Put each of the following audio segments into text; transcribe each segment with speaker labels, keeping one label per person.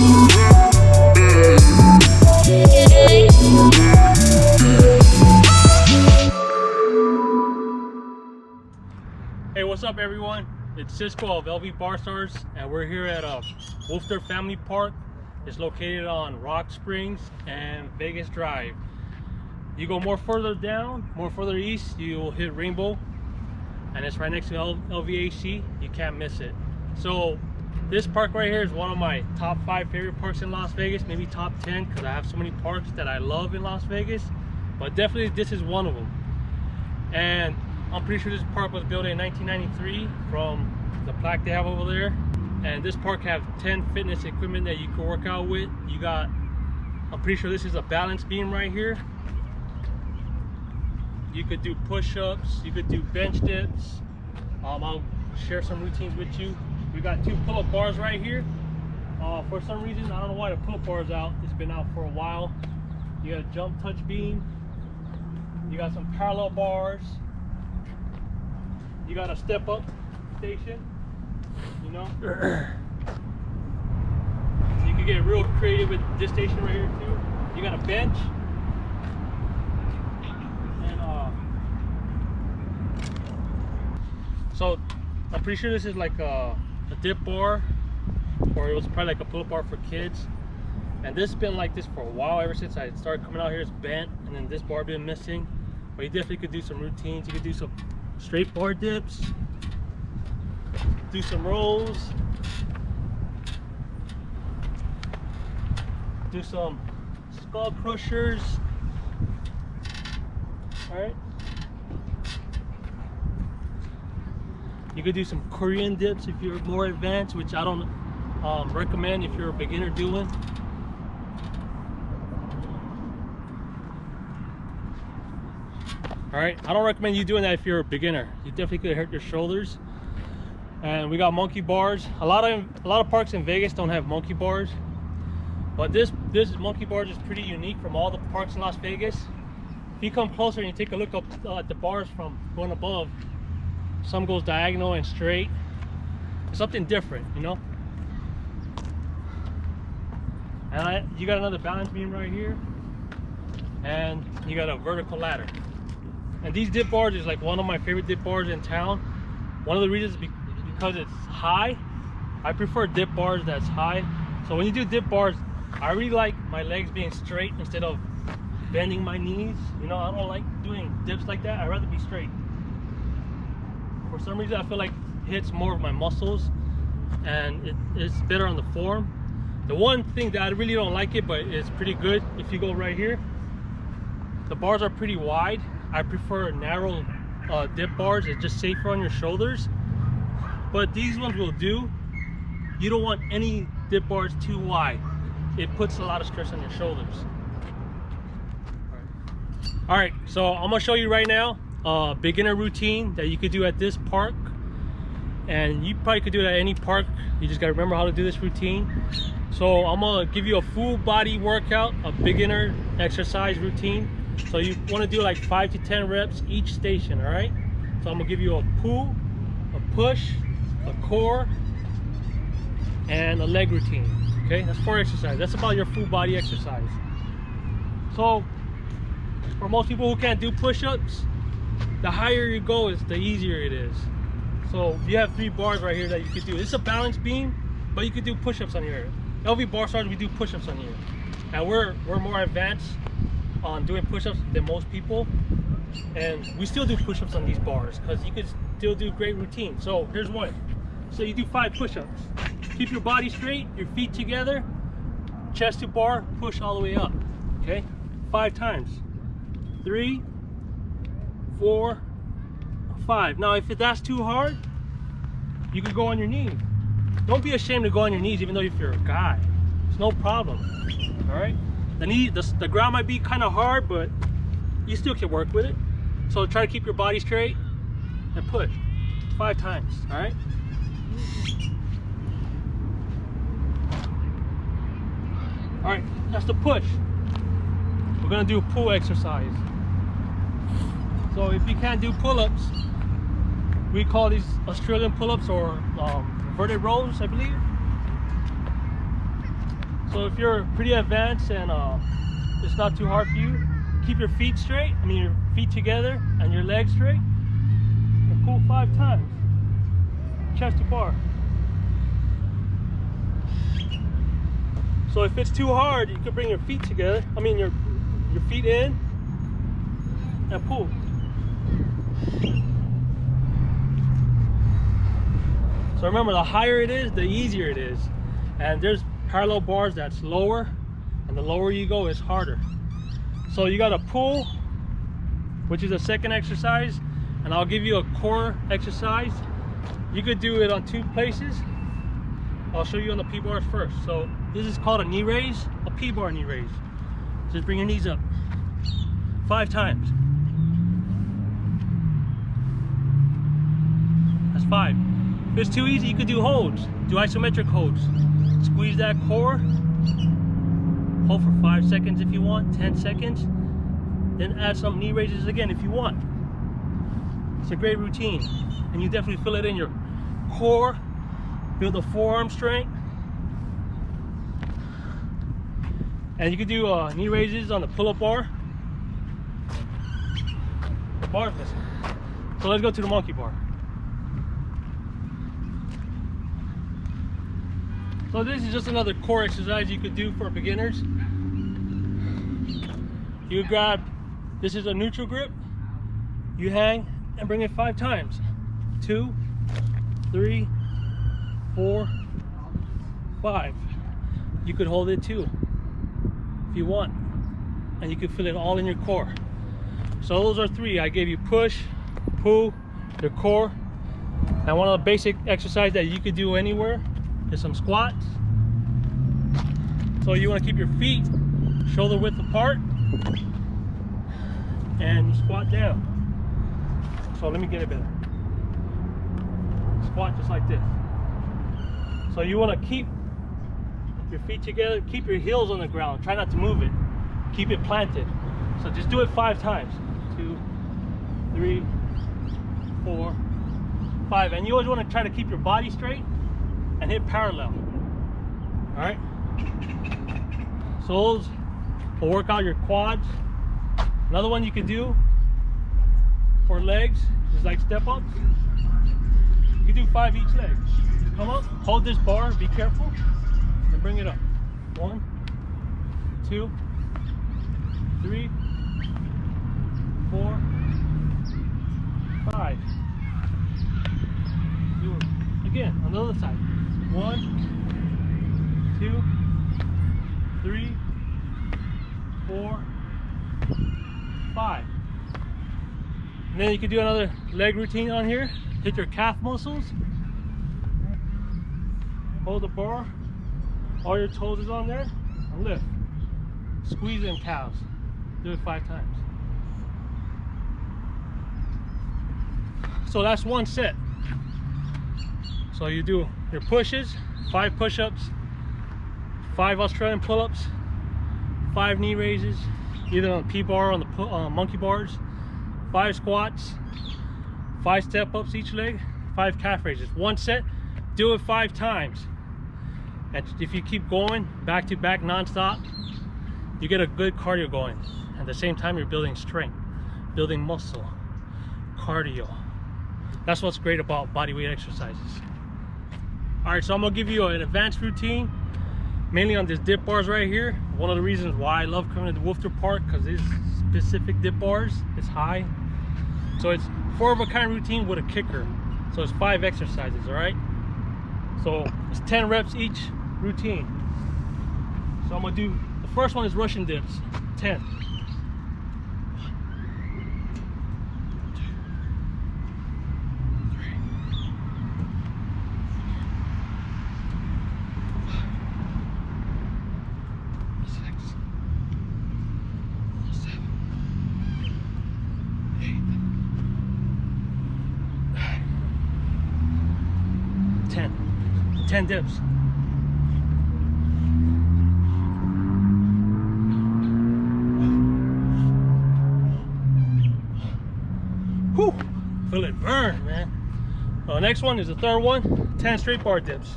Speaker 1: Hey, what's up everyone? It's Cisco of LV Bar Stars, and we're here at Woofter Family Park. It's located on Rock Springs and Vegas Drive. You go more further down, more further east, you'll hit Rainbow, and it's right next to LVAC. You can't miss it. So this park right here is one of my top 5 favorite parks in Las Vegas, maybe top 10, because I have so many parks that I love in Las Vegas, but definitely this is one of them. And I'm pretty sure this park was built in 1993 from the plaque they have over there. And this park has 10 fitness equipment that you can work out with. You got, I'm pretty sure this is a balance beam right here. You could do push-ups, you could do bench dips. I'll share some routines with you. We got 2 pull-up bars right here. For some reason, I don't know why the pull-up bar is out. It's been out for a while. You got a jump touch beam. You got some parallel bars. You got a step up station, you know. So you can get real creative with this station right here too. You got a bench. And so I'm pretty sure this is like a dip bar, or it was probably like a pull-up bar for kids. And this has been like this for a while, ever since I started coming out here. It's bent, and then this bar been missing. But you definitely could do some routines. You could do some straight bar dips, do some rolls, do some skull crushers. All right, you could do some Korean dips if you're more advanced, which I don't recommend if you're a beginner doing. All right, I don't recommend you doing that if you're a beginner. You definitely could hurt your shoulders. And we got monkey bars. A lot of parks in Vegas don't have monkey bars, but this monkey bars is pretty unique from all the parks in Las Vegas. If you come closer and you take a look up at the bars from going above, some goes diagonal and straight. It's something different, you know. And you got another balance beam right here, and you got a vertical ladder. And these dip bars is like one of my favorite dip bars in town. One of the reasons is because it's high. I prefer dip bars that's high. So when you do dip bars, I really like my legs being straight instead of bending my knees. You know, I don't like doing dips like that. I'd rather be straight. For some reason, I feel like it hits more of my muscles, and it's better on the form. The one thing that I really don't like it, but it's pretty good, if you go right here, the bars are pretty wide. I prefer narrow dip bars. It's just safer on your shoulders, but these ones will do. You don't want any dip bars too wide. It puts a lot of stress on your shoulders. All right, so I'm gonna show you right now a beginner routine that you could do at this park, and you probably could do it at any park. You just gotta remember how to do this routine. So I'm gonna give you a full body workout, a beginner exercise routine. So you want to do like 5 to 10 reps each station. All right, so I'm gonna give you a pull, a push, a core, and a leg routine. Okay, that's 4 exercises. That's about your full body exercise. So for most people who can't do push-ups, the higher you go is the easier it is. So you have 3 bars right here that you could do. It's a balance beam, but you could do push-ups on here. LV Bar Stars, we do push-ups on here, and we're more advanced on doing push-ups than most people, and we still do push-ups on these bars because you could still do great routines. So here's one. So you do 5 push-ups. Keep your body straight, your feet together, chest to bar, push all the way up. Okay, 5 times. 3, 4, 5. Now if that's too hard, you could go on your knees. Don't be ashamed to go on your knees, even though if you're a guy, it's no problem. All right, the ground might be kind of hard, but you still can work with it. So try to keep your body straight and push 5 times. All right, that's the push. We're gonna do a pull exercise. So if you can't do pull-ups, we call these Australian pull-ups, or inverted rows, I believe. So if you're pretty advanced and it's not too hard for you, keep your feet straight, your feet together and your legs straight, and pull 5 times, chest to bar. So if it's too hard, you can bring your feet together, your feet in, and pull. So remember, the higher it is, the easier it is. And there's parallel bars that's lower, and the lower you go, it's harder. So you gotta pull, which is a second exercise, and I'll give you a core exercise. You could do it on 2 places. I'll show you on the P-bars first. So this is called a knee raise, a P-bar knee raise. Just bring your knees up 5 times. That's 5. If it's too easy, you could do holds. Do isometric holds. Squeeze that core. Hold for 5 seconds if you want, 10 seconds. Then add some knee raises again if you want. It's a great routine. And you definitely feel it in your core. Build the forearm strength. And you can do knee raises on the pull-up bar. The bar's missing. So let's go to the monkey bar. So this is just another core exercise you could do for beginners. You grab, this is a neutral grip. You hang and bring it 5 times. 2, 3, 4, 5. You could hold it too if you want, and you can feel it all in your core. So those are 3. I gave you push, pull, your core, and one of the basic exercises that you could do anywhere is some squats. So you want to keep your feet shoulder width apart, and you squat down. So let me get it better. Squat just like this. So you want to keep your feet together, keep your heels on the ground, try not to move it, keep it planted. So just do it 5 times. 2, 3, 4, 5. And you always want to try to keep your body straight and hit parallel. All right, so those will work out your quads. Another one you can do for legs is like step ups. You can do 5 each leg. Come up, hold this bar, be careful, and bring it up. 1, 2, 3, 4, 5. Do it again on the other side. 1, 2, 3, 4, 5. And then you can do another leg routine on here. Hit your calf muscles. Hold the bar. All your toes is on there. And lift. Squeeze them calves. Do it 5 times. So that's 1 set. So you do your pushes, 5 push-ups, 5 Australian pull-ups, 5 knee raises, either on the P-bar or on the monkey bars, 5 squats, 5 step-ups each leg, 5 calf raises. 1 set, do it 5 times. And if you keep going back to back non-stop, you get a good cardio going. At the same time, you're building strength, building muscle, cardio. That's what's great about bodyweight exercises. All right, so I'm gonna give you an advanced routine, mainly on this dip bars right here. One of the reasons why I love coming to the Woofter Park, because these specific dip bars is high. So it's 4 of a kind routine with a kicker. So it's 5 exercises, all right? So it's 10 reps each routine. So I'm gonna do, the first one is Russian dips, 10. 10 dips. Whew, feel it burn, man. Next one is the third one, 10 straight bar dips.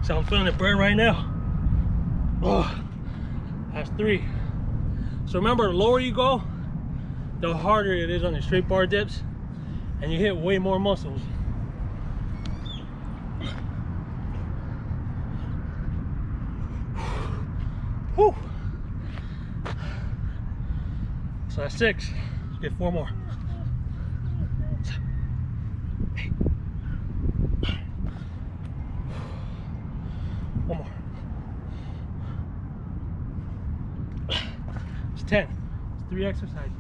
Speaker 1: So I'm feeling it burn right now. Oh, that's 3. So remember, the lower you go, the harder it is on the straight bar dips, and you hit way more muscles. Whew. So that's 6. Let's get 4 more. 7, 8. 1 more. It's 10. It's 3 exercises.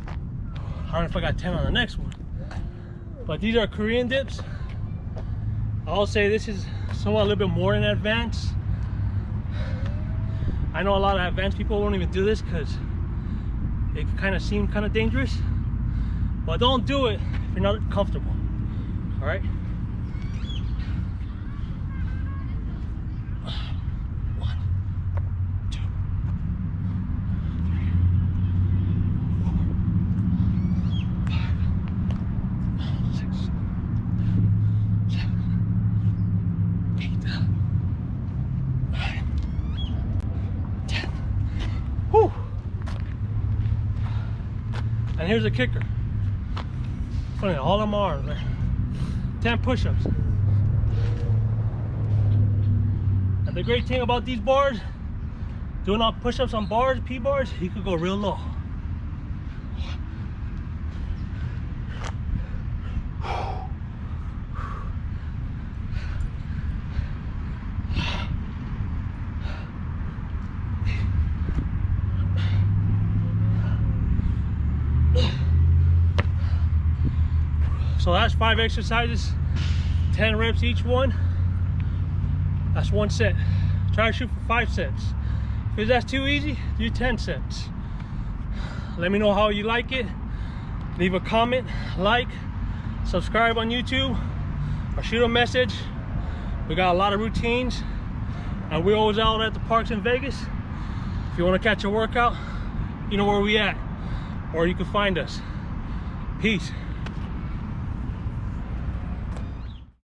Speaker 1: I don't know if I got 10 on the next one. But these are Korean dips. I'll say this is somewhat a little bit more in advance. I know a lot of advanced people won't even do this because it kind of seems kind of dangerous. But don't do it if you're not comfortable. All right? 1, 2, 3, 4, 5, 6, 7, 8, 9, 10. Whew. And here's the kicker. Putting it all on my arms, man. 10 push-ups. And the great thing about these bars, doing all push-ups on bars, P-bars, you could go real low. So that's 5 exercises, 10 reps each one. That's 1 set. Try to shoot for 5 sets. If that's too easy, do 10 sets. Let me know how you like it. Leave a comment, like, subscribe on YouTube, or shoot a message. We got a lot of routines, and we're always out at the parks in Vegas. If you want to catch a workout, you know where we at, or you can find us. Peace.